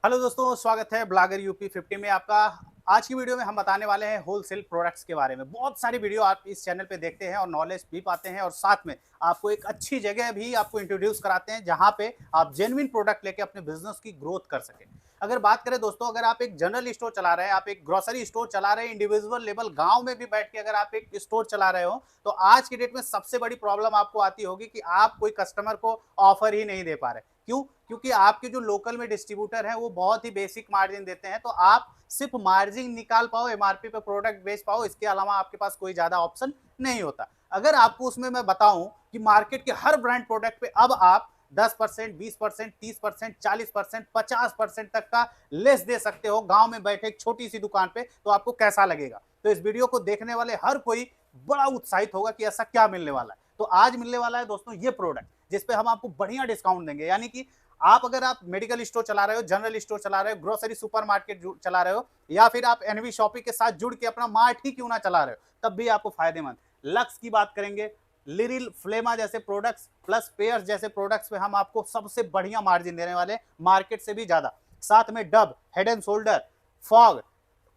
Hello दोस्तों, स्वागत है ब्लॉगर यूपी 50 में आपका। आज की वीडियो में हम बताने वाले हैं होलसेल प्रोडक्ट्स के बारे में। बहुत सारी वीडियो आप इस चैनल पे देखते हैं और नॉलेज भी पाते हैं, और साथ में आपको एक अच्छी जगह भी आपको इंट्रोड्यूस कराते हैं जहां पे आप जेन्युइन प्रोडक्ट लेके अपने बिजनेस की ग्रोथ कर सकें। अगर बात करें दोस्तों, अगर आप एक जनरल स्टोर चला रहे हैं, आप एक ग्रोसरी स्टोर चला रहे हैं, इंडिविजुअल लेवल गांव में भी बैठ के अगर आप एक स्टोर चला रहे हो, तो आज की डेट में सबसे बड़ी प्रॉब्लम आपको आती होगी कि आप कोई कस्टमर को ऑफर ही नहीं दे पा रहे। क्यों? क्योंकि आपके जो लोकल में डिस्ट्रीब्यूटर हैं वो बहुत ही बेसिक मार्जिन देते हैं, तो आप सिर्फ मार्जिन निकाल पाओ, एमआरपी पे प्रोडक्ट बेच पाओ, इसके अलावा आपके पास कोई ज्यादा ऑप्शन नहीं होता। अगर आपको उसमें मैं बताऊं कि मार्केट के हर ब्रांड प्रोडक्ट पे अब आप 10%, 20%, 30%, 40%, 50% तक का लेस दे सकते हो गांव में बैठे एक छोटी सी दुकान पे, तो आपको कैसा लगेगा? तो इस वीडियो को देखने वाले हर कोई बड़ा उत्साहित होगा कि ऐसा क्या मिलने वाला है। तो आज मिलने वाला है दोस्तों ये प्रोडक्ट, जिसपे हम आपको बढ़िया डिस्काउंट देंगे। यानी कि अगर आप मेडिकल स्टोर चला रहे हो, जनरल स्टोर चला रहे हो, ग्रोसरी सुपरमार्केट चला रहे हो, या फिर आप एनवी शॉपिंग के साथ जुड़ के अपना मार्ट ही क्यों ना चला रहे हो, तब भी आपको फायदेमंद। लक्स की बात करेंगे, लिरिल, फ्लेमा जैसे प्रोडक्ट्स प्लस पेयर्स जैसे प्रोडक्ट्स पे हम आपको सबसे बढ़िया मार्जिन देने वाले, मार्केट से भी ज्यादा। साथ में dub, head and shoulder, fog,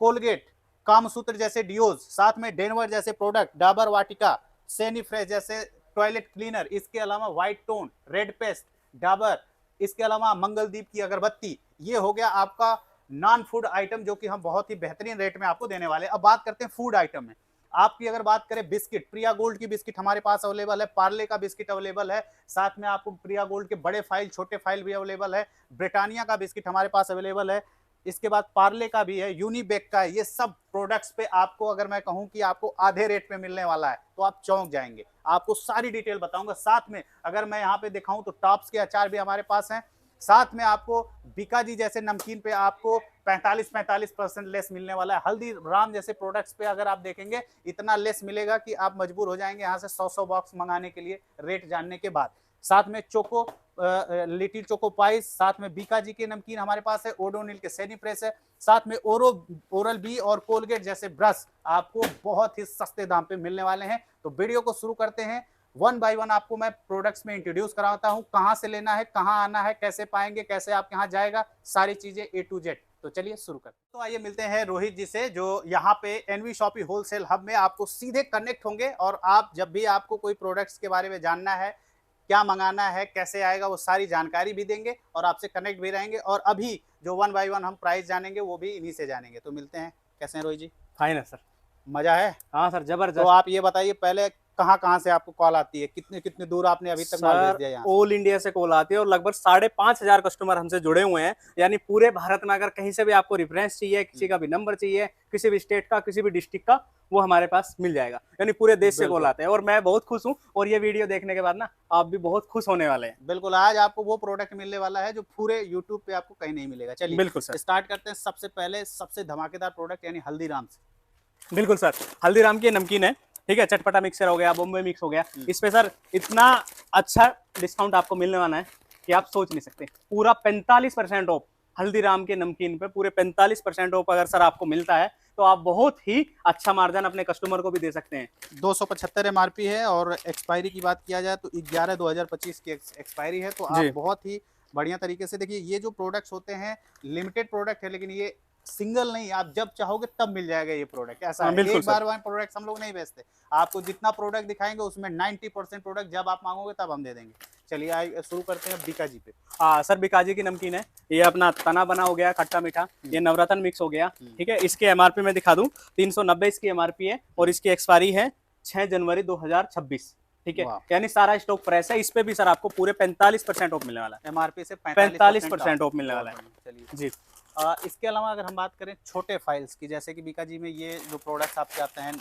Colgate, Kamasutra जैसे डियोज, साथ में डेनवर जैसे प्रोडक्ट, डाबर वाटिका, सेनी फ्रेश जैसे टॉयलेट क्लीनर, इसके अलावा white tone, red paste, Dabur, इसके अलावा मंगलदीप की अगरबत्ती। ये हो गया आपका नॉन फूड आइटम, जो कि हम बहुत ही बेहतरीन रेट में आपको देने वाले हैं। अब बात करते हैं फूड आइटम में। आपकी अगर बात करें बिस्किट, प्रिया गोल्ड की बिस्किट हमारे पास अवेलेबल है, पार्ले का बिस्किट अवेलेबल है, साथ में आपको प्रिया गोल्ड के बड़े फाइल, छोटे फाइल भी अवेलेबल है, ब्रिटानिया का बिस्किट हमारे पास अवेलेबल है, इसके बाद पार्ले का भी है, यूनिबेक का है। ये सब प्रोडक्ट्स पे आपको अगर मैं कहूं कि आपको आधे रेट पे मिलने वाला है, तो आप चौंक जाएंगे। आपको सारी डिटेल बताऊंगा। साथ में अगर मैं यहाँ पे दिखाऊं तो टॉप्स के अचार भी हमारे पास हैं। साथ में आपको बीकाजी जैसे नमकीन पे आपको 45% लेस मिलने वाला है। हल्दीराम जैसे प्रोडक्ट्स पे अगर आप देखेंगे, इतना लेस मिलेगा कि आप मजबूर हो जाएंगे यहाँ से 100 बॉक्स मंगाने के लिए, रेट जानने के बाद। साथ में चोको, लिटिल चोको पाइस, साथ में बीकाजी के नमकीन हमारे पास है, ओडोनिल के सेनी प्रेस है, साथ में ओरल बी और कोलगेट जैसे ब्रश आपको बहुत ही सस्ते दाम पे मिलने वाले हैं। तो वीडियो को शुरू करते हैं। वन बाय वन आपको मैं प्रोडक्ट्स में इंट्रोड्यूस कराता हूं, कहां से लेना है, कहां आना है, कैसे पाएंगे, कैसे आप यहां जाएगा, सारी चीजें ए टू जेड। तो चलिए शुरू करते हैं। तो आइए मिलते हैं रोहित जी से, जो यहाँ पे एनवी शॉपिंग होलसेल हब में आपको सीधे कनेक्ट होंगे, और आप जब भी आपको कोई प्रोडक्ट्स के बारे में जानना है, क्या मंगाना है, कैसे आएगा, वो सारी जानकारी भी देंगे और आपसे कनेक्ट भी रहेंगे। और अभी जो वन बाय वन हम प्राइस जानेंगे वो भी इन्हीं से जानेंगे। तो मिलते हैं। कैसे हैं रोहित जी? फाइन है सर। मजा है? हाँ सर, तो जबरदस्त। आप ये बताइए पहले, कहाँ कहाँ से आपको कॉल आती है, कितने कितने दूर आपने अभी तक माल भेज सर दिया यहाँ से? ऑल इंडिया से कॉल आती है और लगभग 5,500 कस्टमर हमसे जुड़े हुए हैं। यानी पूरे भारत में अगर कहीं से भी आपको रेफरेंस चाहिए, किसी का भी नंबर चाहिए, किसी भी स्टेट का, किसी भी डिस्ट्रिक्ट का, वो हमारे पास मिल जाएगा। यानी पूरे देश से कॉल बिल्कुल आते हैं और मैं बहुत खुश हूँ। और ये वीडियो देखने के बाद ना आप भी बहुत खुश होने वाले हैं। बिल्कुल, आज आपको वो प्रोडक्ट मिलने वाला है जो पूरे यूट्यूब पे आपको कहीं नहीं मिलेगा। चलिए बिल्कुल सर। स्टार्ट करते हैं। सबसे पहले सबसे धमाकेदार प्रोडक्ट यानी हल्दीराम से। बिल्कुल सर, हल्दीराम की नमकीन है। ठीक है, चटपटा मिक्सर हो गया, बॉम्बे मिक्स हो गया। इस पे सर इतना अच्छा डिस्काउंट आपको मिलने वाला है कि आप सोच नहीं सकते। पूरा 45% ऑफ हल्दीराम के नमकीन पे, पूरे 45% ऑफ अगर सर आपको मिलता है, तो आप बहुत ही अच्छा मार्जिन अपने कस्टमर को भी दे सकते हैं। 275 एमआरपी है, और एक्सपायरी की बात किया जाए तो 11/2025 की एक्सपायरी है। तो आप जी बहुत ही बढ़िया तरीके से देखिए, ये जो प्रोडक्ट्स होते हैं लिमिटेड प्रोडक्ट है, लेकिन ये सिंगल नहीं, आप जब चाहोगे तब मिल जाएगा ये प्रोडक्ट। ऐसा हाँ, है, बिल्कुल एक सर। बार वन प्रोडक्ट हम लोग नहीं बेचते। आपको जितना प्रोडक्ट दिखाएंगे उसमें 90% प्रोडक्ट जब आप मांगोगे तब हम दे देंगे। चलिए आइए शुरू करते हैं बीकाजी पे। हाँ सर, बीकाजी की नमकीन है। ये अपना तना बना हो गया, खट्टा मीठा। ये नवरत्न मिक्स हो गया। ठीक है, इसके एमआरपी में दिखा दूं, 390 इसकी एमआरपी है और इसकी एक्सपायरी है 6 जनवरी 2026। ठीक है, वाह। यानी सारा स्टॉक फ्रेश है। इस पे भी सर आपको पूरे 45% ऑफ मिलने वाला है। एमआरपी से 45% ऑफ मिलने वाला है। चलिए जी इसके अलावा अगर हम बात करें छोटे फाइल्स की, जैसे कि बीकाजी में ये जो प्रोडक्ट्स आपके आते हैं,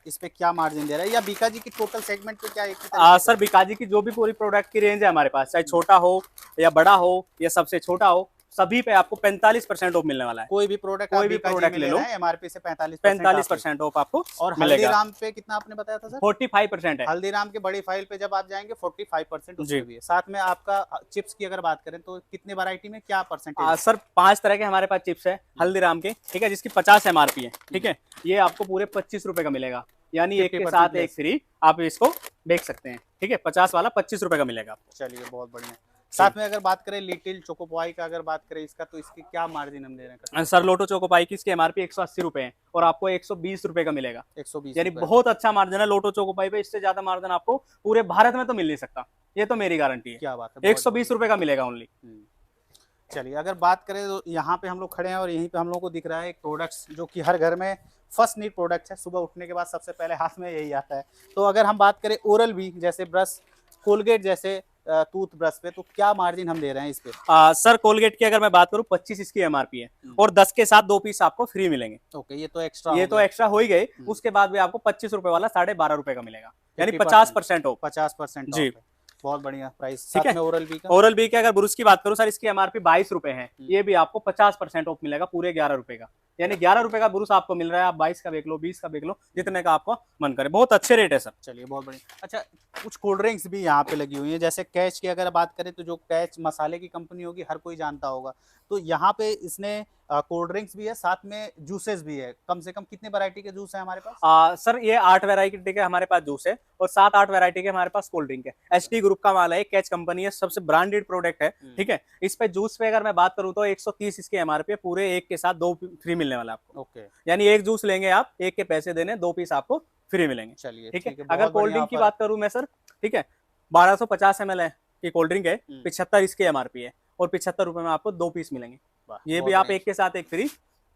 इस पे क्या मार्जिन दे रहा है, या बीकाजी की टोटल सेगमेंट पे क्या एक ही तरीके से? सर बीकाजी की जो भी पूरी प्रोडक्ट की रेंज है हमारे पास, चाहे छोटा हो या बड़ा हो या सबसे छोटा हो, सभी पे आपको 45% ऑफ मिलने वाला है। कोई भी प्रोडक्ट कोई भी प्रोडक्ट ले लो, एमआरपी से 45% ऑफ आपको और मिलेगा। हल्दीराम पे कितना आपने बताया था सर? 45% है। हल्दीराम के बड़ी फाइल पे जब आप जाएंगे 45% जी। उसमें भी है। साथ में आपका चिप्स की अगर बात करें तो कितने वैरायटी में क्या परसेंटेज? सर 5 तरह के हमारे पास चिप्स है हल्दीराम के। ठीक है, जिसकी 50 एमआरपी है। ठीक है, ये आपको पूरे 25 रुपए का मिलेगा। यानी एक के साथ एक फ्री, आप इसको बेच सकते हैं। ठीक है, 50 वाला 25 रुपए का मिलेगा आपको। चलिए बहुत बढ़िया। साथ में अगर बात करें लिटिल चोकोपाई का, अगर बात करें इसका, तो इसकी क्या मार्जिन हम दे रहे हैं? सर लोटो चोको पाई की इसकी एमआरपी 180 रुपए है और आपको 120 रुपए का मिलेगा। 120 यानी रुपए। बहुत अच्छा मार्जिन है लोटो चोको पाई पे, इससे ज्यादा मार्जिन आपको पूरे भारत में तो मिल नहीं सकता, ये तो मेरी गारंटी है। क्या बात है, 120 रुपए का मिलेगा ओनली। चलिए अगर बात करें तो यहाँ पे हम लोग खड़े हैं और यहीं पे हम लोग को दिख रहा है एक प्रोडक्ट्स जो कि हर घर में फर्स्ट नीड प्रोडक्ट है, सुबह उठने के बाद सबसे पहले हाथ में यही आता है। तो अगर हम बात करें ओरल बी जैसे ब्रश, कोलगेट जैसे टूथ ब्रश पे, तो क्या मार्जिन हम दे रहे हैं इस पे? सर कोलगेट की अगर मैं बात करूं 25 इसकी एमआरपी है और 10 के साथ 2 पीस आपको फ्री मिलेंगे। ओके, ये तो एक्स्ट्रा, ये तो एक्स्ट्रा हो ही गए। उसके बाद भी आपको 25 रुपए वाला 12.5 रुपए का मिलेगा, यानी 50% ऑफ। 50% जी, बहुत बढ़िया प्राइस। ठीक है। साथ में ओरल बी का, ओरल बी की अगर ब्रुश की बात करूं सर, इसकी एमआरपी 22 रुपए है, ये भी आपको 50% ऑफ मिलेगा पूरे 11 रुपए का, यानी 11 रुपए का ब्रुश आपको मिल रहा है। आप 22 का बेच लो, 20 का बेच लो, जितने का आपको मन करे, बहुत अच्छे रेट है सर। चलिए बहुत बढ़िया। अच्छा, कुछ कोल्ड ड्रिंक्स भी यहाँ पे लगी हुई है, जैसे कैच की अगर बात करें तो जो कैच मसाले की कंपनी होगी हर कोई जानता होगा, तो यहाँ पे इसने कोल्ड ड्रिंक्स भी है, साथ में जूसेस भी है। कम से कम कितने वैरायटी के जूस है हमारे पास? सर ये 8 वैरायटी के हमारे पास जूस है और 7-8 वैरायटी के हमारे पास कोल्ड ड्रिंक है। एचटी ग्रुप का माल है, कैच कंपनी है, सबसे ब्रांडेड प्रोडक्ट है, ठीक है। इस पे जूस पे अगर मैं बात करूं तो 130 इसकी एमआरपी है, पूरे एक के साथ 2 फ्री मिलने वाला आपको। ओके, यानी एक जूस लेंगे आप, एक के पैसे देने, 2 पीस आपको फ्री मिलेंगे। चलिए ठीक है। बहुत अगर कोल्ड बढ़िया ड्रिंक की ऑफर। बात करूं मैं सर, ठीक है, 1250 ml है की कोल्ड ड्रिंक है, 75 इसकी एमआरपी है और 75 रुपए में आपको 2 पीस मिलेंगे। वाह, ये बहुत भी आप बढ़िया। एक के साथ एक फ्री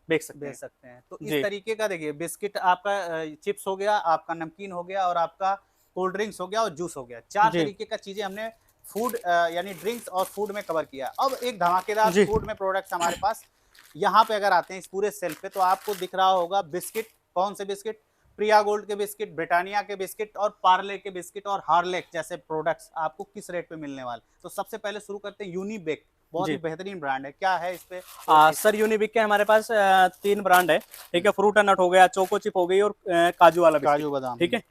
बेच सकते बेच हैं। सकते हैं। तो जी। इस तरीके का देखिए, बिस्किट आपका, चिप्स हो गया, आपका नमकीन हो गया, और आपका कोल्ड ड्रिंक्स हो गया और जूस हो गया। 4 जी। तरीके का चीजें हमने फूड यानी ड्रिंक्स और फूड में कवर किया। अब एक धमाकेदार जी। फूड में प्रोडक्ट्स हमारे पास यहाँ पे अगर आते हैं इस पूरे सेल्फ पे, तो आपको दिख रहा होगा बिस्किट। कौन से बिस्किट? प्रिया गोल्ड के बिस्किट, ब्रिटानिया के बिस्किट और पार्ले के बिस्किट और हार्लेक जैसे प्रोडक्ट्स आपको किस रेट पे मिलने वाले। तो सबसे पहले शुरू करते हैं यूनिबिक, बहुत ही जी। बेहतरीन ब्रांड है। क्या है इस पे? सर यूनिबिक के हमारे पास 3 ब्रांड है, ठीक है। फ्रूट एंड नट हो गया, चोको चिप हो गई और काजू वाला बिस्किट, काजू बादाम, ठीक है।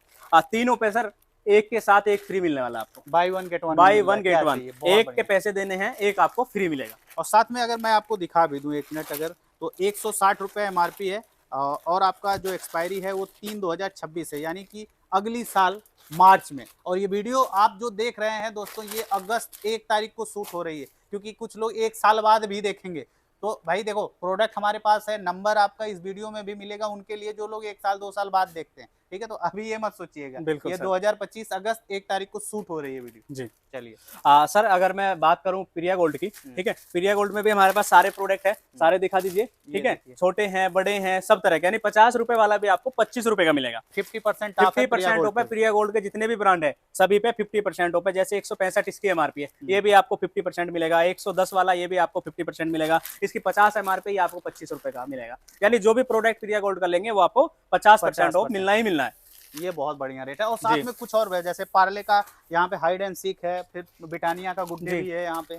तीनों पे सर एक के साथ एक फ्री मिलने वाला आपको। By one get one, by one get one, एक के पैसे देने हैं, एक आपको फ्री मिलेगा। और साथ में अगर मैं आपको दिखा भी दूं 1 मिनट अगर, तो 160 रुपये एमआरपी है, और आपका जो एक्सपायरी है वो 3/2026 है, यानी कि अगली साल मार्च में। और ये वीडियो आप जो देख रहे हैं दोस्तों, ये अगस्त 1 तारीख को शूट हो रही है, क्योंकि कुछ लोग 1 साल बाद भी देखेंगे। तो भाई देखो, प्रोडक्ट हमारे पास है, नंबर आपका इस वीडियो में भी मिलेगा उनके लिए जो लोग 1 साल 2 साल बाद देखते हैं, ठीक है। तो अभी ये मत सोचिएगा, बिल्कुल ये सर। 2025 अगस्त 1 तारीख को शूट हो रही है वीडियो। जी। चलिए, सर अगर मैं बात करूं प्रिया गोल्ड की, ठीक है, प्रिया गोल्ड में भी हमारे पास सारे प्रोडक्ट है, सारे दिखा दीजिए, ठीक है। देखिए। छोटे हैं, बड़े हैं, सब तरह के, यानी 50 रुपए वाला भी आपको 25 रुपए का मिलेगा। 50% 50% ऑफ है प्रिया गोल्ड के जितने भी ब्रांड है, सभी पे 50% ऑफ है। जैसे 165 इसकी एमआरपी है, ये भी आपको 50% मिलेगा। 110 वाला ये भी आपको 50% मिलेगा। इसकी 50 एमआरपी ये आपको 25 रुपए का मिलेगा। यानी जो भी प्रोडक्ट प्रिया गोल्ड का लेंगे वो आपको 50% ऑफ मिलना ही मिलना है। ये बहुत बढ़िया रेट है। और साथ में कुछ और है, जैसे पार्ले का यहाँ पे हाइड एंड सीक है, फिर ब्रिटानिया का गुड डे भी है यहाँ पे।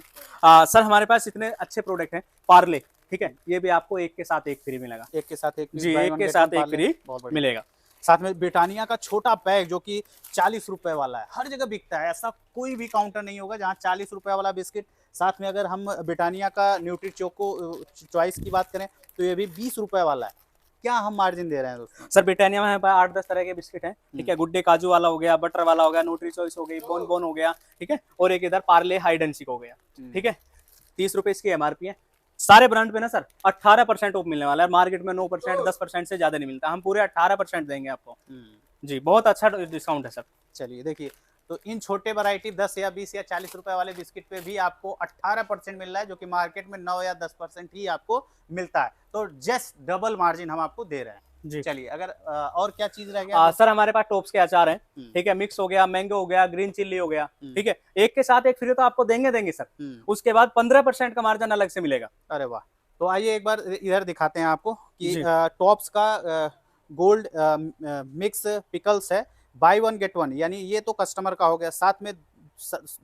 सर हमारे पास इतने अच्छे प्रोडक्ट हैं। पार्ले, ठीक है, ये भी आपको एक के साथ एक फ्री मिलेगा। एक के साथ एक, जी, एक के साथ एक फ्री मिलेगा। साथ में ब्रिटानिया का छोटा पैक जो कि 40 रुपए वाला है, हर जगह बिकता है, ऐसा कोई भी काउंटर नहीं होगा जहाँ 40 रुपए वाला बिस्किट। साथ में अगर हम ब्रिटानिया का न्यूट्री चोको चॉइस की बात करें तो ये भी 20 रुपए वाला है। क्या हम मार्जिन दे रहे हैं दोस्तों? सर ब्रिटानिया में हमारे पास 8-10 तरह के बिस्किट हैं, ठीक है। गुड डे काजू वाला हो गया, बटर वाला हो गया, न्यूट्री चॉइस हो गई, बोन बोन हो गया, ठीक है, और एक इधर पार्ले हाइड एंड सीक हो गया, ठीक है। 30 रुपए इसकी एमआरपी है। सारे ब्रांड पे ना सर 18% ऑफ मिलने वाला है। मार्केट में 9%, 10% से ज्यादा नहीं मिलता, हम पूरे 18% देंगे आपको। जी, बहुत अच्छा डिस्काउंट है सर। चलिए देखिए, तो इन छोटे वैरायटी 10 या 20 या 40 रुपए वाले बिस्किट पे भी आपको 18% मिल रहा है, जो कि मार्केट में 9 या 10% ही आपको मिलता है। तो जस्ट डबल मार्जिन हम आपको दे रहे हैं। जी। चलिए, अगर और क्या चीज रह गया? सर हमारे पास टॉप्स के अचार हैं, ठीक है, मिक्स हो गया, मैंगो हो गया, ग्रीन चिल्ली हो गया, ठीक है। एक के साथ एक फ्री तो आपको देंगे सर। उसके बाद 15% का मार्जिन अलग से मिलेगा। अरे वाह! तो आइए एक बार इधर दिखाते हैं आपको कि टॉप्स का गोल्ड मिक्स पिकल्स है, बाई वन गेट वन, यानी ये तो कस्टमर का हो गया। साथ में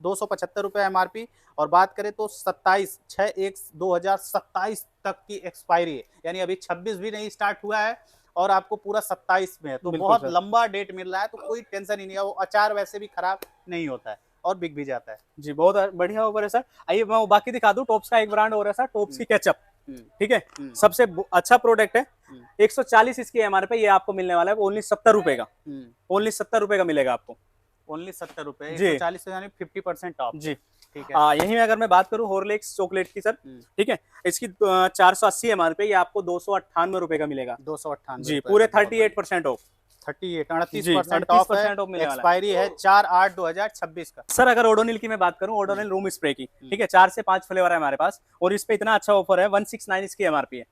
275 रुपये एमआरपी, और बात करें तो 27/6/2027 तक की एक्सपायरी है, यानी अभी 26 भी नहीं स्टार्ट हुआ है और आपको पूरा 27 में है। तो बहुत लंबा डेट मिल रहा है, तो कोई टेंशन ही नहीं है। वो अचार वैसे भी खराब नहीं होता है और बिक भी जाता है। जी, बहुत बढ़िया ऑफर है सर। आइए मैं वो बाकी दिखा दूं। टॉप्स का एक ब्रांड और है सर, टॉप्स की केचप, ठीक है, सबसे अच्छा प्रोडक्ट है। 140 इसकी एमआरपी, ये आपको मिलने वाला है ओनली 70 रुपए का। ओनली 70 रुपए का मिलेगा आपको। ओनली 70 रुपए, जी। 140 यानी 50% ऑफ। जी। ठीक है। यहीं में अगर मैं बात करूँ हॉर्लिक्स चॉकलेट की सर, ठीक है, इसकी 480 एमआरपी, ये आपको 298 रुपए का मिलेगा। 298 जी, पूरे 38% ऑफ। 38 जी, 38% ऑफ है। 38% ऑफ मिलने वाला है। एक्सपायरी है 4/8/2026 का। सर अगर ओडोनिल की मैं बात करूं, ओडोनिल रूम स्प्रे की, ठीक है, 4 से 5 फ्लेवर है हमारे पास, और इस पे इतना अच्छा ऑफर है, 169 इसकी एमआरपी है,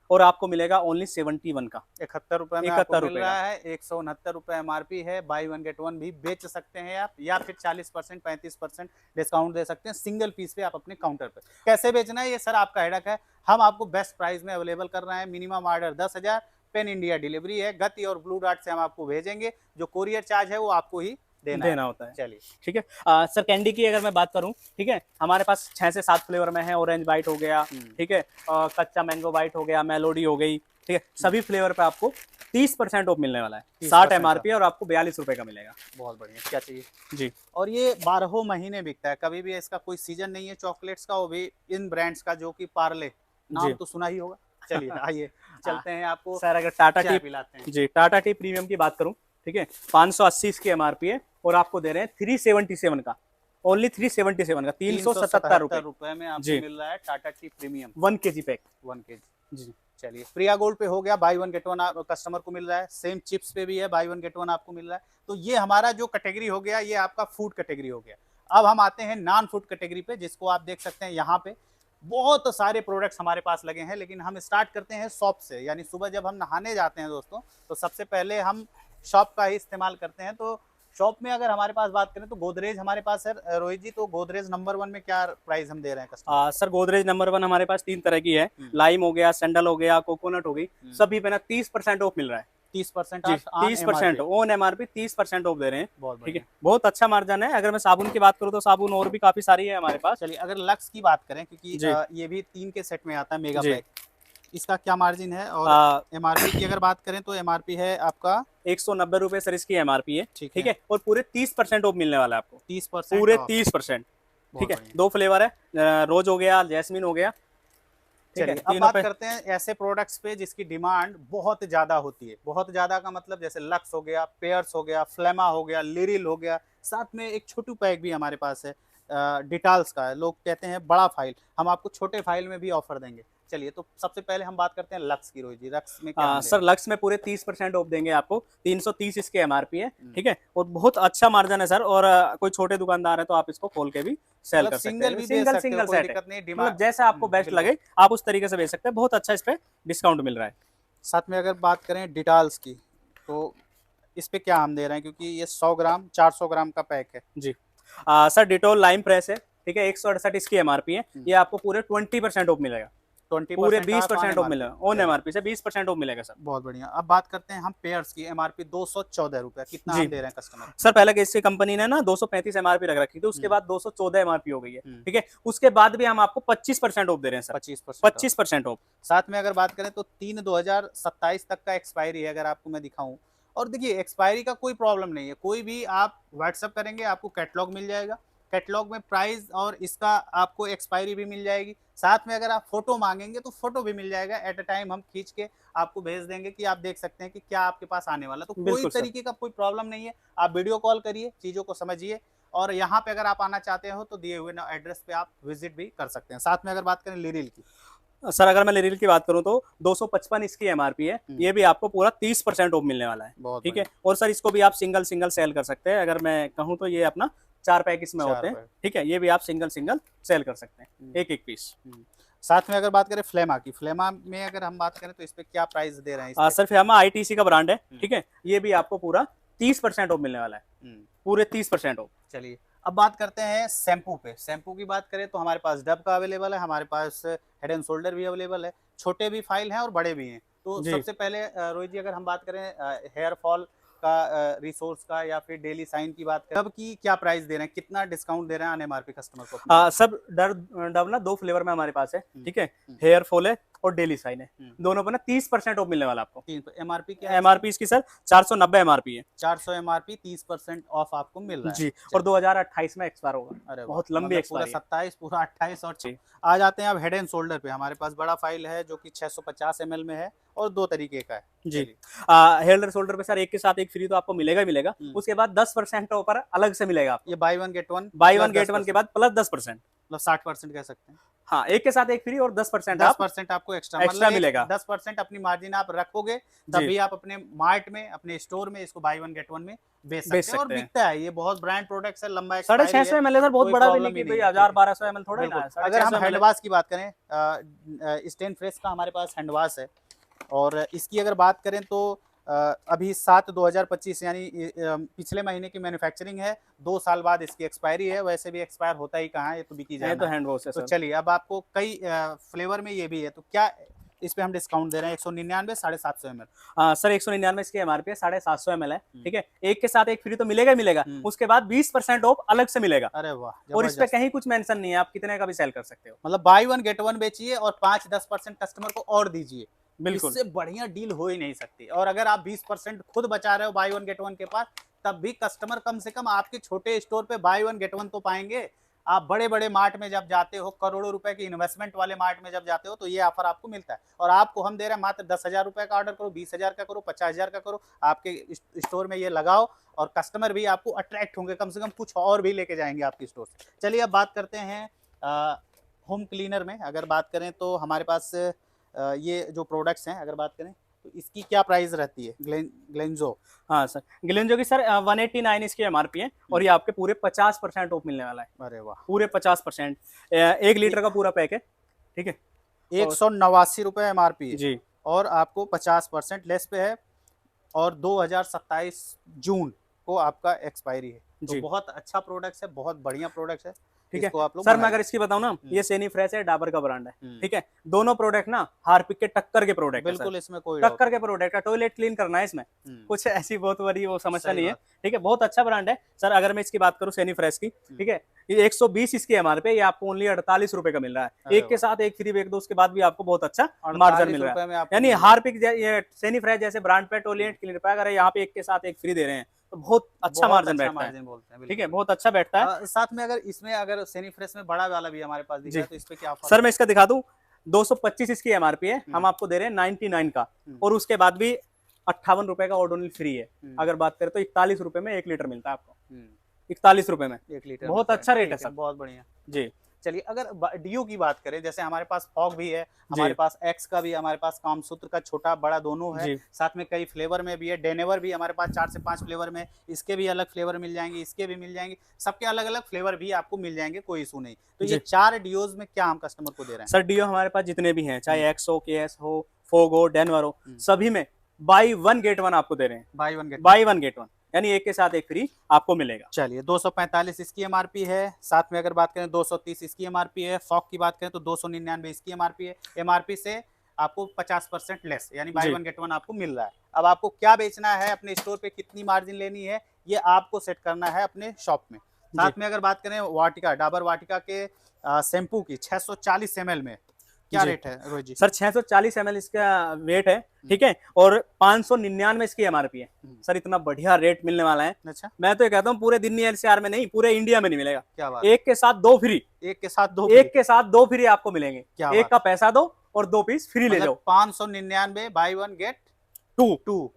और आपको मिलेगा ओनली 71 का। 71 रुपए में आपको मिल रहा है। 169 रुपए एमआरपी है। बाई 1 गेट 1 भी बेच सकते हैं आप, या फिर 40% 35% डिस्काउंट दे सकते हैं सिंगल पीस पे आप अपने काउंटर पे। कैसे बेचना है ये सर आपका हेडक है। हम आपको बेस्ट प्राइस में अवेलेबल कर रहे हैं। Minimum order 10,000, pen India delivery है। गति और ब्लू डार्ट से हम आपको भेजेंगे, जो कोरियर चार्ज है वो आपको ही देना होता है। चलिए ठीक है। सर कैंडी की अगर मैं बात करूं, ठीक है, हमारे पास 6 से 7 फ्लेवर में है। ऑरेंज वाइट हो गया, ठीक है, कच्चा मैंगो वाइट हो गया, मेलोडी हो गई, ठीक है, सभी फ्लेवर पे आपको 30% ऑफ मिलने वाला है। 60 एमआरपी और आपको 42 रुपए का मिलेगा। बहुत बढ़िया, क्या चाहिए जी। और ये 12 महीने बिकता है, कभी भी इसका कोई सीजन नहीं है चॉकलेट्स का, वो भी इन ब्रांड्स का, जो कि पार्ले नाम तो सुना ही होगा। चलिए आइए चलते हैं, आपको सर अगर टाटा टी पिलाते हैं। जी, टाटा टी प्रीमियम की बात करूं, ठीक है, 580 इसकी एमआरपी है, और आपको दे रहे हैं 377 का, ओनली 377 का, 377 रुपए में आपको मिल रहा है टाटा टी प्रीमियम 1 केजी पैक। 1 केजी जी। चलिए प्रिया गोल्ड पे हो गया, बाई 1 गेट 1 कस्टमर को मिल रहा है। सेम चिप्स पे भी है, बाई 1 गेट 1 आपको मिल रहा है। तो ये हमारा जो कैटेगरी हो गया, ये आपका फूड कैटेगरी हो गया। अब हम आते हैं नॉन फूड कैटेगरी पे, जिसको आप देख सकते हैं यहाँ पे बहुत सारे प्रोडक्ट्स हमारे पास लगे हैं। लेकिन हम स्टार्ट करते हैं शॉप से, यानी सुबह जब हम नहाने जाते हैं दोस्तों, तो सबसे पहले हम शॉप का ही इस्तेमाल करते हैं। तो शॉप में अगर हमारे पास बात करें तो गोदरेज हमारे पास है रोहित जी। तो गोदरेज नंबर 1 में क्या प्राइस हम दे रहे हैं कस्टमर? सर गोदरेज नंबर 1 हमारे पास 3 तरह की है, लाइम हो गया, सैंडल हो गया, कोकोनट हो गई, सभी पे ना 30% ऑफ मिल रहा है। 30% 30% ऑन एमआरपी, 30% ऑफ दे रहे हैं। ठीक है, बहुत अच्छा मार्जिन है। अगर मैं साबुन की बात करूँ तो साबुन और भी काफी सारी है हमारे पास। चलिए अगर लक्स की बात करें, क्योंकि ये भी 3 के सेट में आता है मेगा पैक, इसका क्या मार्जिन है? और एमआरपी की अगर बात करें तो एमआरपी है आपका 190 रुपए सर इसकी एमआरपी है। ठीक है, और पूरे 30% ऑफ मिलने वाला है आपको। 30% पूरे 30%। ठीक है, 2 फ्लेवर है, रोज हो गया, जैस्मिन हो गया। चलिए अब बात करते हैं ऐसे प्रोडक्ट्स पे जिसकी डिमांड बहुत ज्यादा होती है। बहुत ज्यादा का मतलब जैसे लक्स हो गया, पेयर्स हो गया, फ्लेमा हो गया, लिरिल हो गया, साथ में एक छोटू पैक भी हमारे पास है डिटॉल्स का। लोग कहते हैं बड़ा फाइल, हम आपको छोटे फाइल में भी ऑफर देंगे। चलिए तो सबसे पहले हम बात करते हैं लक्स की। रोहित जी लक्स में क्या सर लक्स में पूरे 30% ऑफ देंगे आपको। 330 इसके एमआरपी है। ठीक है, और बहुत अच्छा मार्जिन है सर। और कोई छोटे दुकानदार है तो आप इसको खोल के भी सेल कर सकते हैं। सिंगल सेट है, मतलब जैसा आपको बेस्ट लगे आप उस तरीके से बेच सकते हैं। बहुत अच्छा इस पे डिस्काउंट मिल रहा है। साथ में अगर बात करें डिटॉल्स की, तो इस पे क्या हम दे रहे हैं, क्योंकि ये 100 ग्राम 400 ग्राम का पैक है जी। सर डिटोल लाइम प्रेस है, ठीक है, 168 इसकी एमआरपी है। ये आपको पूरे 20% ऑफ मिलेगा। 20% पूरे 20% ऑफ मिलेगा, ऑन एमआरपी से 20% ऑफ मिलेगा सर। बहुत बढ़िया। अब बात करते हैं हम पेयर्स की। एमआरपी 214 रुपए, कितना हम दे रहे हैं कस्टमर? सर पहले किसी कंपनी ने ना 235 एमआरपी रख रखी थी, उसके बाद 214 एमआरपी हो गई है। ठीक है, उसके बाद भी हम आपको 25% ऑफ दे रहे हैं सर। 25% ऑफ। साथ में अगर बात करें तो 3/2027 तक का एक्सपायरी है, अगर आपको मैं दिखाऊं। और देखिए एक्सपायरी का कोई प्रॉब्लम नहीं है, कोई भी आप व्हाट्सएप करेंगे आपको कैटलॉग मिल जाएगा। कैटलॉग में प्राइस और इसका आपको एक्सपायरी भी मिल जाएगी। साथ में अगर आप फोटो मांगेंगे तो फोटो भी मिल जाएगा। एट अ टाइम हम खींच के आपको भेज देंगे कि आप देख सकते हैं कि क्या आपके पास आने वाला। तो कोई तरीके का कोई प्रॉब्लम नहीं है। आप वीडियो कॉल करिए, चीज़ों को समझिए, और यहाँ पे अगर आप आना चाहते हो तो दिए हुए एड्रेस पे आप विजिट भी कर सकते हैं। साथ में अगर बात करें लिरिल की, सर अगर मैं लिरिल की बात करूं तो 255 इसकी एमआरपी है। ये भी आपको पूरा 30% ऑफ मिलने वाला है। ठीक है, और सर इसको भी आप सिंगल सेल कर सकते हैं। अगर मैं कहूं तो ये अपना 4 पैक इसमें होते हैं। ठीक है, ये भी आप सिंगल सेल कर सकते हैं, एक पीस। साथ में अगर बात करें फ्लेमा की, फ्लेमा में अगर हम बात करें तो इस पे क्या प्राइस दे रहे हैं? सर फ्लेमा आईटीसी का ब्रांड है। ठीक है, ये भी आपको पूरा 30% ऑफ मिलने वाला है, पूरे 30% ऑफ। चलिए अब बात करते हैं शैम्पू पे। शैम्पू की बात करें तो हमारे पास डब का अवेलेबल है, हमारे पास हेड एंड शोल्डर भी अवेलेबल है, छोटे भी फाइल हैं और बड़े भी हैं। तो सबसे पहले रोहित जी अगर हम बात करें हेयर फॉल का रिसोर्स का या फिर डेली साइन की बात करें, डब की क्या प्राइस दे रहे हैं, कितना डिस्काउंट दे रहे हैं एमआरपी कस्टमर को? सब डब ना 2 फ्लेवर में हमारे पास है। ठीक है, हेयर फॉल है और डेली साइन है, दोनों पर ना 30% ऑफ मिलने वाला आपको। एमआरपी क्या है? एमआरपी इसकी सर 490 एमआरपी है। 400 एमआरपी, 30% ऑफ आपको मिल रहा है जी, और 2028 में एक्सपायर होगा। अरे बहुत लंबी पूरा एक्सपायरी है। 27, पूरा 28 और जी। आ जाते हैं अब हेड एंड शोल्डर पे। हमारे पास बड़ा फाइल है जो कि 650 ml में है और 2 तरीके का है। जी, हेड एंड शोल्डर पे सर एक के साथ एक फ्री तो आपको मिलेगा ही मिलेगा। उसके बाद 10% ऑफर अलग से मिलेगा आपको। ये by one get one, by one get one के बाद प्लस 10%, मतलब 60% कह सकते हैं। हाँ, एक के साथ एक फ्री और 10% 10% आपको एक्स्ट्रा एक्स्ट्रा मिलेगा। 10% अपनी मार्जिन आप रखोगे तभी आप अपने मार्ट में, अपने स्टोर में इसको बाय वन गेट वन में बेच सकते हैं और बिकता है। ये बहुत ब्रांड प्रोडक्ट्स है, लंबा 650 ml सर, बहुत बड़ा भी नहीं कि भाई 1000-1200 ml थोड़ा ना है। अगर हम हैंड वॉश की बात करें, स्टेन फ्रेश का हमारे पास हैंड वॉश है और इसकी अगर बात करें तो अभी 7/2025 यानी पिछले महीने की मैन्युफैक्चरिंग है, 2 साल बाद इसकी एक्सपायरी है। वैसे भी एक्सपायर होता ही कहाँ है, ये तो बिकी जाना है। ये तो हैंड वॉश है तो सर। चलिए अब आपको कई फ्लेवर में ये भी है, तो क्या इस पे हम डिस्काउंट दे रहे हैं? 199 750 ml। हाँ सर, 199 इसकी एमआरपी है, 750 ml है, ठीक है। एक के साथ एक फ्री तो मिलेगा ही मिलेगा। उसके बाद 20% ऑफ अलग से मिलेगा। अरे वाह, और इस पे कहीं कुछ मेंशन नहीं है, आप कितने का भी सेल कर सकते हो। मतलब बाय वन गेट वन बेचिए और 5-10% कस्टमर को और दीजिए। बिल्कुल, इससे बढ़िया डील हो ही नहीं सकती। और अगर आप 20% खुद बचा रहे हो बाय वन गेट वन के पास, तब भी कस्टमर कम से कम आपके छोटे स्टोर पे बाय वन गेट वन तो पाएंगे। आप बड़े बड़े मार्ट में जब जाते हो, करोड़ों रुपए की इन्वेस्टमेंट वाले मार्ट में जब जाते हो, तो ये ऑफर आपको मिलता है। और आपको हम दे रहे हैं मात्र 10,000 रुपए का ऑर्डर करो, 20,000 का करो, 50,000 का करो, आपके स्टोर में ये लगाओ और कस्टमर भी आपको अट्रैक्ट होंगे, कम से कम कुछ और भी लेके जाएंगे आपके स्टोर से। चलिए अब बात करते हैं होम क्लीनर में। अगर बात करें तो हमारे पास ये जो प्रोडक्ट्स हैं, अगर बात करें तो इसकी क्या प्राइस रहती है? ग्लेंजो। हाँ सर, ग्लेंजो की सर 189 इसकी एमआरपी है और ये आपके पूरे 50% ऑफ मिलने वाला है। अरे वाह, पूरे 50%, 1 लीटर का पूरा पैक है, ठीक है। 189 रुपए एमआरपी है जी, और आपको 50% लेस पे है और 2027 जून को आपका एक्सपायरी है। तो जी। बहुत अच्छा प्रोडक्ट है, बहुत बढ़िया प्रोडक्ट है, ठीक है इसको आप लोग सर। मैं बनाइए। अगर इसकी बताऊं ना, ये सेनी फ्रेश है, डाबर का ब्रांड है, हम्म। ठीक है। दोनों प्रोडक्ट ना हार्पिक के टक्कर के प्रोडक्ट है बिल्कुल, सर। इसमें कोई टक्कर के प्रोडक्ट है, टॉयलेट क्लीन करना है इसमें, कुछ ऐसी बहुत बड़ी वो समस्या सही नहीं है, बात। ठीक है। बहुत अच्छा ब्रांड है सर। अगर मैं इसकी बात करूं सेनी फ्रेश की, ठीक है, ये 120 इसकी एमआरपी है, ये आपको ओनली 48 रुपए का मिल रहा है। अरे एक के साथ एक फ्री बेच दो, उसके बाद भी आपको बहुत अच्छा मार्जिन मिल रहा है। यानी हार्पिक ये सेनी फ्रेश जैसे ब्रांड पे टॉयलेट क्लीनर पे अगर यहाँ पे एक के साथ एक फ्री दे रहे हैं तो बहुत अच्छा मार्जिन बैठता है, बोलते हैं, ठीक है, बहुत अच्छा बैठता है। साथ में अगर इसमें अगर सेनी फ्रेश में बड़ा वाला भी हमारे पास दिख रहा है, तो इस पे क्या ऑफर? सर मैं इसका दिखा दूं, 225 इसकी एमआरपी है, हम आपको दे रहे हैं 99 का, और उसके बाद भी 58 रुपए का ऑर्डर फ्री है। अगर बात करें तो 41 रुपए में 1 लीटर मिलता है आपको, 41 रुपए में 1 लीटर, बहुत अच्छा रेट है सर। बहुत बढ़िया जी। चलिए अगर डीओ की बात करें, जैसे हमारे पास फॉग भी है, हमारे पास एक्स का भी, हमारे पास कामसूत्र का छोटा बड़ा दोनों है, साथ में कई फ्लेवर में भी है। डेनेवर भी हमारे पास 4 से 5 फ्लेवर में, इसके भी अलग फ्लेवर मिल जाएंगे, इसके भी मिल जाएंगे, सबके अलग अलग फ्लेवर भी आपको मिल जाएंगे, कोई इशू नहीं। तो ये 4 डीओज में क्या हम कस्टमर को दे रहे हैं? सर डीओ हमारे पास जितने भी हैं, चाहे एक्स हो, केएस हो, फोग हो, डेनवर हो, सभी में बाई वन गेट वन आपको दे रहे हैं। बाई वन गेट वन यानी एक के साथ एक फ्री आपको मिलेगा। चलिए 245 इसकी एमआरपी है, साथ में अगर बात करें 230 इसकी एमआरपी है। फॉक की बात करें तो 299 इसकी एमआरपी है। एमआरपी से आपको 50% लेस, यानी बाय वन गेट वन आपको मिल रहा है। अब आपको क्या बेचना है, अपने स्टोर पे कितनी मार्जिन लेनी है, ये आपको सेट करना है अपने शॉप में। साथ में अगर बात करें वाटिका, डाबर वाटिका के शैम्पू की 640 ml में क्या रेट है रोहित जी? सर 640 ml इसका वेट है, ठीक है, और 599 इसकी एमआरपी है। सर इतना बढ़िया रेट मिलने वाला है। अच्छा, मैं तो ये कहता हूँ पूरे दिल्ली एनसीआर में नहीं, पूरे इंडिया में नहीं मिलेगा। क्या बात? एक के साथ दो फ्री, एक के साथ दो फ्री आपको मिलेंगे। क्या एक का पैसा दो और 2 पीस फ्री ले जाओ। 599 बाय वन गेट टू,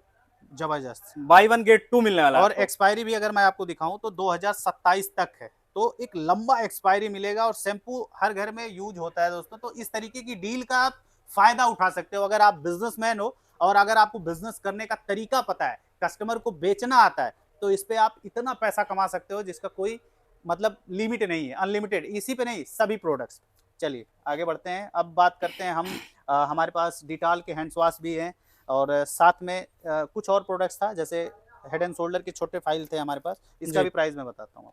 जबरदस्त, बाय वन गेट 2 मिलने वाला है। और एक्सपायरी भी अगर मैं आपको दिखाऊं तो 2027 तक है, तो एक लंबा एक्सपायरी मिलेगा। और शैम्पू हर घर में यूज होता है दोस्तों, तो इस तरीके की डील का आप फायदा उठा सकते हो। अगर आप बिजनेसमैन हो और अगर आपको बिजनेस करने का तरीका पता है, कस्टमर को बेचना आता है, तो इस पे आप इतना पैसा कमा सकते हो जिसका कोई मतलब लिमिट नहीं है, अनलिमिटेड। इसी पे नहीं, सभी प्रोडक्ट्स। चलिए आगे बढ़ते हैं, अब बात करते हैं हम हमारे पास डिटॉल के हैंड वॉश भी हैं और साथ में कुछ और प्रोडक्ट्स था, जैसे हेड एंड शोल्डर के छोटे फाइल थे हमारे पास। इसका भी प्राइस मैं बताता हूँ,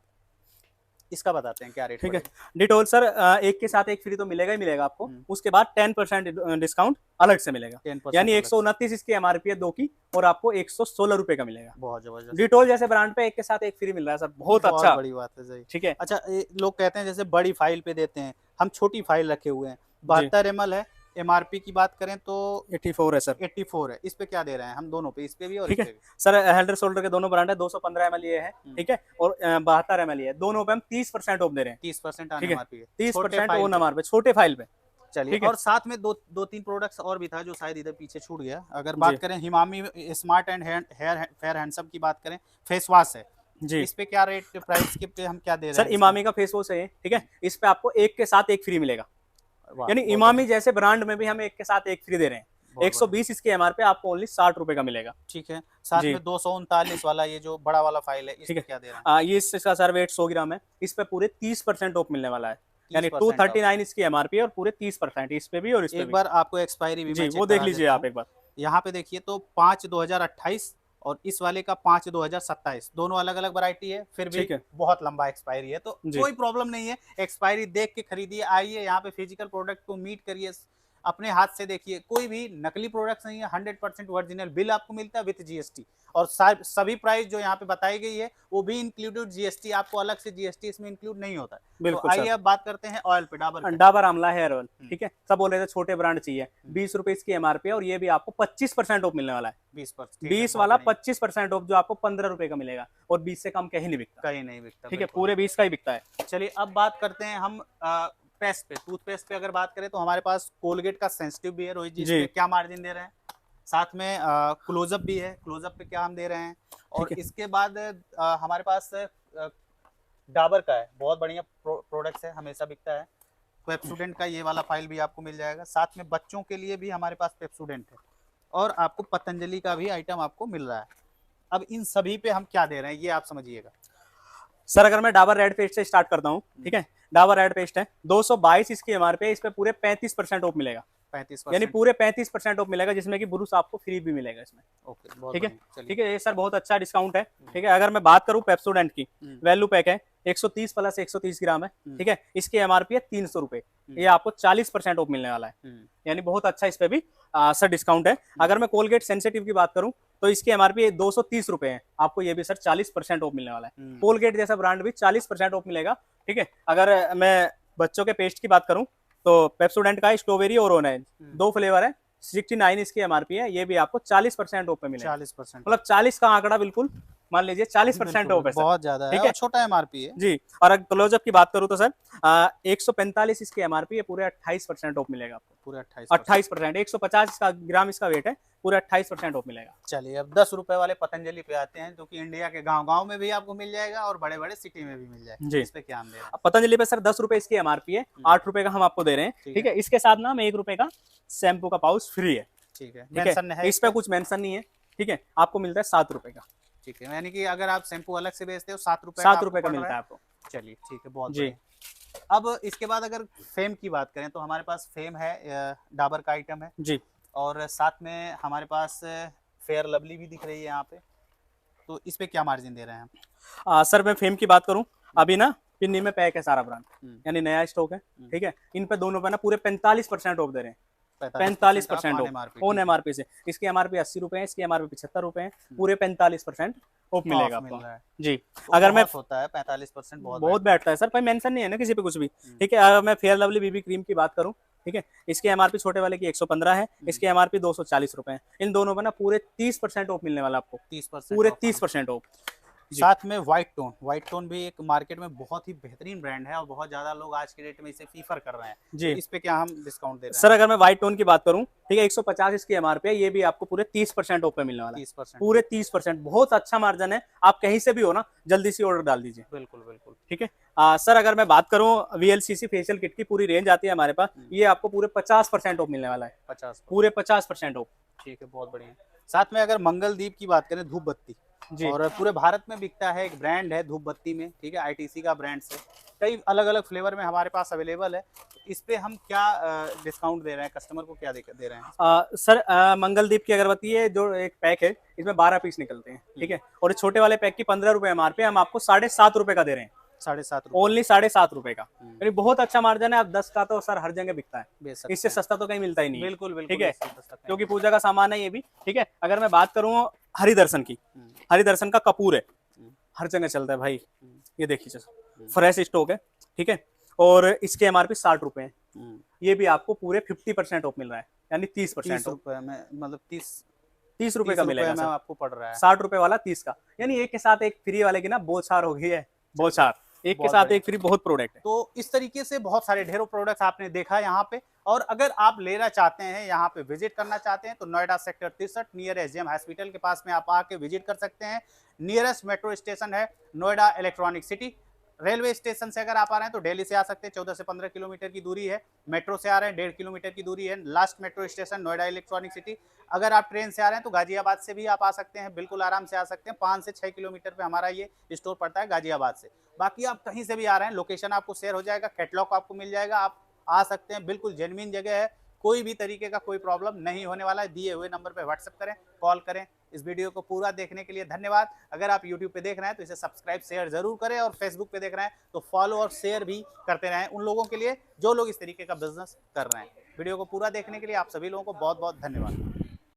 इसका बताते हैं क्या रेट। ठीक है, डिटोल सर एक के साथ एक फ्री तो मिलेगा ही मिलेगा आपको, उसके बाद 10% डिस्काउंट अलग से मिलेगा, यानी 129 इसकी एमआरपी है 2 की, और आपको 116 रुपए का मिलेगा। बहुत जबरदस्त। डिटोल जैसे ब्रांड पे एक के साथ एक फ्री मिल रहा है सर, बहुत अच्छा, बड़ी बात है सही। ठीक है। अच्छा, लोग कहते हैं जैसे बड़ी फाइल पे देते हैं, हम छोटी फाइल रखे हुए हैं, 72 ml है, एमआरपी की बात करें तो 84 है सर। 84 है। इस पे क्या दे रहे हैं हम दोनों पे, इस पे भी और ठीक इस है पे भी? सर, हेल्डर शोल्डर के दोनों ब्रांड है, 215 ml ये है, ठीक है, और 72 ml है, दोनों पे हम 30% ऑफ दे रहे हैं। 30% ऑन ठीक है, एमआरपी है, छोटे 30% फाइल ओन पे। एमआर पे, छोटे फाइल पे। चलिए, ठीक है और साथ में दो तीन प्रोडक्ट्स और भी था जो शायद इधर पीछे छूट गया। अगर जी बात करें Emami smart and hair fair handsome की बात करें, फेस वॉश है, जी इस पे क्या रेट प्राइस के पे हम क्या दे रहे सर, हैं इमामी डिस्काउंट? का फेस वॉश है, ठीक है, इस पे आपको एक के साथ एक फ्री मिलेगा। वाह, यानी बहुत इमामी बढ़िया, जैसे ब्रांड में भी हम एक के साथ एक फ्री दे रहे हैं। बहुत बढ़िया। 120 इसके एमआरपी, आपको ओनली 60 रुपए का मिलेगा। ठीक है, साथ जी में 239 वाला ये जो बड़ा वाला फाइल है, इस ठीक पे है, क्या दे रहे हैं? ये इसका सर वेट 100 ग्राम है, इस पे पूरे 30% ऑफ मिलने वाला है। यानी 30% ऑफ। 239 इसकी एमआरपी है और पूरे 30% इस पे भी और इस पे एक भी। बार आपको एक्सपायरी भी मैं जी चेक वो देख करा लीजिए देता आप हूँ। एक बार। यहाँ पे देखिए तो 5/2028 और इस वाले का 5/2027, दोनों अलग अलग वैरायटी है, फिर भी ठीक है बहुत लंबा एक्सपायरी है, तो जी कोई प्रॉब्लम नहीं है। एक्सपायरी देख के खरीदिए, आइए यहाँ पे फिजिकल प्रोडक्ट को मीट करिए, अपने हाथ से देखिए, कोई भी नकली प्रोडक्ट नहीं है, 100% ओरिजिनल बिल आपको मिलता है विथ जीएसटी। और सभी प्राइस जो यहाँ पे बताई गई है वो भी इंक्लूडेड जीएसटी, आपको अलग से जीएसटी इसमें इंक्लूड नहीं होता है। तो बिल्कुल आइए सर। अब बात करते हैं ऑयल पे, डाबर पे। डाबर आमला हेयर ऑयल, हम्म, ठीक है, सब बोल रहे थे छोटे ब्रांड चाहिए, 20 रुपए इसकी एमआरपी है और ये भी आपको 25% ऑफ मिलने वाला है। 20%, 20 वाला 25% ऑफ जो आपको 15 रुपए का मिलेगा, और 20 से कम कहीं नहीं बिकता। कहीं नहीं बिकता, ठीक है, बिल्कुल। पूरे 20 का ही बिकता है। चलिए अब बात करते हैं हम पेस्ट पे, टूथपेस्ट पे अगर बात करें तो हमारे पास कोलगेट का सेंसिटिव भी है रोहित जी, इस जी पे क्या मार्जिन दे रहे हैं? साथ में क्लोजअप भी है, क्लोजअप पे क्या हम दे रहे हैं? और ठीक है इसके बाद हमारे पास डाबर का है, बहुत बढ़िया प्रोडक्ट्स है, हमेशा बिकता है। पेप्सोडेंट का ये वाला फाइल भी आपको मिल जाएगा, साथ में बच्चों के लिए भी हमारे पास पेप्सोडेंट है, और आपको पतंजलि का भी आइटम आपको मिल रहा है। अब इन सभी पे हम क्या दे रहे हैं ये आप समझिएगा। सर, अगर मैं डाबर रेड पेस्ट से स्टार्ट करता हूँ, ठीक है, डाबर रेड पेस्ट है 222 इसकी एमआरपी है, इस पे पूरे 35% ऑफ मिलेगा। 35%, यानी पूरे 35% ऑफ मिलेगा, जिसमें कि ब्रूस आपको फ्री भी मिलेगा इसमें। ओके, बहुत ठीक है, बढ़िया, चलिए। ठीक है, ये सर बहुत अच्छा डिस्काउंट है। ठीक है, अगर मैं बात करूं पेप्सोडेंट की, वैल्यू पैक है 130 प्लस 130 ग्राम है, ठीक है, इसकी एमआरपी है 300 रुपए, ये आपको 40% ऑफ मिलने वाला है। यानी बहुत अच्छा इस पे भी सर डिस्काउंट है। अगर मैं कोलगेट सेंसिटिव की बात करूं तो इसकी एमआरपी 230 रुपए है, आपको ये भी सर 40% ऑफ मिलने वाला है। कोलगेट जैसा ब्रांड भी 40% ऑफ मिलेगा। ठीक है, अगर मैं बच्चों के पेस्ट की बात करूं तो पेप्सोडेंट का स्ट्रॉबेरी और ऑरेंज, 2 फ्लेवर है, 69 इसकी एमआरपी है, ये भी आपको 40% ऑफ पे मिलेगा। 40%, मतलब 40 का आंकड़ा बिल्कुल मान लीजिए 40% ऑफ है सर। बहुत ज्यादा है, ठीक और है छोटा एमआरपी है। जी, और अगर क्लोजअप की बात करूं तो सर 145 इसकी एमआरपी है, पूरे 28% ऑफ मिलेगा आपको। पूरे 28%। 28%, 150 इसका ग्राम इसका वेट है, पूरे 28% ऑफ मिलेगा। चलिए अब 10 रुपए वाले पतंजलि पे आते हैं, जो कि इंडिया के गांव गांव में भी आपको मिल जाएगा और बड़े बड़े सिटी में भी मिल जाएगा। जी। इस पे क्या हम दे रहे हैं? अब पतंजलि पे सर 10 रुपए इसकी एमआरपी है, 8 रुपए का हम आपको दे रहे हैं। ठीक है, इसके साथ ना हम 1 रुपए का शैम्पू का पाउच फ्री है। ठीक है, ठीक मेंशन है, है इस पे कुछ मेंशन नहीं है। ठीक है, आपको मिलता है 7 रुपए का। ठीक है, यानी कि अगर आप शैम्पू अलग से बेचते हो 7 रुपए 7 रुपए का मिलता है आपको। चलिए ठीक है, बहुत जी। बढ़िया। अब इसके बाद अगर फेम की बात करें तो हमारे पास फेम है, डाबर का आइटम है, जी और साथ में हमारे पास फेयर लवली भी दिख रही है यहाँ पे। तो इस पे क्या मार्जिन दे रहे हैं हम? सर मैं फेम की बात करूं, अभी ना पिन्नी में पैक है सारा ब्रांड, यानी नया स्टॉक है। ठीक है, इन पे दोनों पे ना पूरे 45% ऑफ दे रहे हैं। 45% ऑन एमआरपी से। इसकी एमआरपी 80 रुपए है, इसकी एमआरपी 75 रुपए है, पूरे 45% ऑफ मिलेगा आपको। जी, तो अगर मैं होता है 45%, बहुत बैठता है सर, भाई मेंशन नहीं है ना किसी पे कुछ भी। ठीक है, अगर मैं फेयर लवली बीबी क्रीम की बात करूं, ठीक है, इसकी एमआरपी छोटे वाले की 115 है, इसकी एमआरपी 240 रुपए है। इन दोनों पे ना पूरे 30% ऑफ मिलने वाला आपको, 30%, पूरे 30% ऑफ। साथ में व्हाइट टोन भी एक मार्केट में बहुत ही बेहतरीन ब्रांड है और बहुत ज्यादा लोग आज के डेट में इसे प्रीफर कर रहे हैं। जी, तो इस पे क्या हम डिस्काउंट दे रहे हैं? सर अगर मैं व्हाइट टोन की बात करूं, ठीक है, 150 इसकी एमआरपी है, ये भी आपको पूरे 30% ऑफ पे मिलने वाला है। 30%, पूरे 30%, बहुत अच्छा मार्जिन है। आप कहीं से भी हो ना, जल्दी से ऑर्डर डाल दीजिए। बिल्कुल बिल्कुल। ठीक है, सर अगर मैं बात करूं वीएलसीसी फेशियल किट की पूरी रेंज आती है हमारे पास, ये आपको पूरे 50% ऑफ मिलने वाला है। 50, पूरे 50% ऑफ। ठीक है, बहुत बढ़िया। साथ में अगर मंगलदीप की बात करें, धूप बत्ती, और पूरे भारत में बिकता है, एक ब्रांड है धूप बत्ती में, ठीक है, आईटीसी का ब्रांड से, कई अलग अलग फ्लेवर में हमारे पास अवेलेबल है। इस पे हम क्या डिस्काउंट दे रहे हैं कस्टमर को, क्या दे रहे हैं? सर मंगलदीप की अगरबत्ती है, जो एक पैक है, इसमें 12 पीस निकलते हैं। ठीक है, और छोटे वाले पैक की 15 रुपए एमआरपी, हम आपको 7.5 रुपए का दे रहे हैं। 7.5 ओनली 7.5 रुपए का, यानी बहुत अच्छा मार्जिन है। अब 10 का तो सर हर जगह बिकता है, इससे सस्ता तो कहीं मिलता ही नहीं। बिल्कुल बिल्कुल, ठीक है, क्योंकि पूजा का सामान है ये भी। ठीक है, अगर मैं बात करूं हरिदर्शन की, हरिदर्शन का कपूर है, हर जगह चलता है भाई, ये देखिए फ्रेश स्टॉक है। ठीक है, और इसके एमआरपी 60 रुपए है। ये भी आपको पूरे 50% ऑफ मिल रहा है, यानी 30% 30 ऑफ। रुपए में, मतलब 30 रुपए का मिलेगा में सर, आपको पड़ रहा है। 60 रुपए वाला 30 का, यानी एक के साथ एक फ्री वाले की ना बौछार हो गई है, बौछार, एक के बहुत साथ बढ़िया। एक फ्री, बहुत प्रोडक्ट है। तो इस तरीके से बहुत सारे ढेरों प्रोडक्ट्स आपने देखा यहाँ पे। और अगर आप लेना चाहते हैं, यहाँ पे विजिट करना चाहते हैं, तो Noida sector 63 near SJM hospital के पास में आप आके विजिट कर सकते हैं। नियरेस्ट मेट्रो स्टेशन है Noida electronic city. Railway station से अगर आप आ रहे हैं तो दिल्ली से आ सकते हैं, 14 से 15 किलोमीटर की दूरी है। मेट्रो से आ रहे हैं 1.5 किलोमीटर की दूरी है। Last metro station Noida electronic city. अगर आप ट्रेन से आ रहे हैं तो गाजियाबाद से भी आप आ सकते हैं, बिल्कुल आराम से आ सकते हैं। 5 से 6 किलोमीटर पे हमारा ये स्टोर पड़ता है गाजियाबाद से। बाकी आप कहीं से भी आ रहे हैं, लोकेशन आपको शेयर हो जाएगा, कैटलॉग आपको मिल जाएगा, आप आ सकते हैं। बिल्कुल जेन्युइन जगह है, कोई भी तरीके का कोई प्रॉब्लम नहीं होने वाला है। दिए हुए नंबर पे व्हाट्सएप करें, कॉल करें। इस वीडियो को पूरा देखने के लिए धन्यवाद। अगर आप यूट्यूब पे देख रहे हैं तो इसे सब्सक्राइब शेयर जरूर करें, और फेसबुक पे देख रहे हैं तो फॉलो और शेयर भी करते रहें उन लोगों के लिए जो लोग इस तरीके का बिजनेस कर रहे हैं। वीडियो को पूरा देखने के लिए आप सभी लोगों को बहुत बहुत धन्यवाद।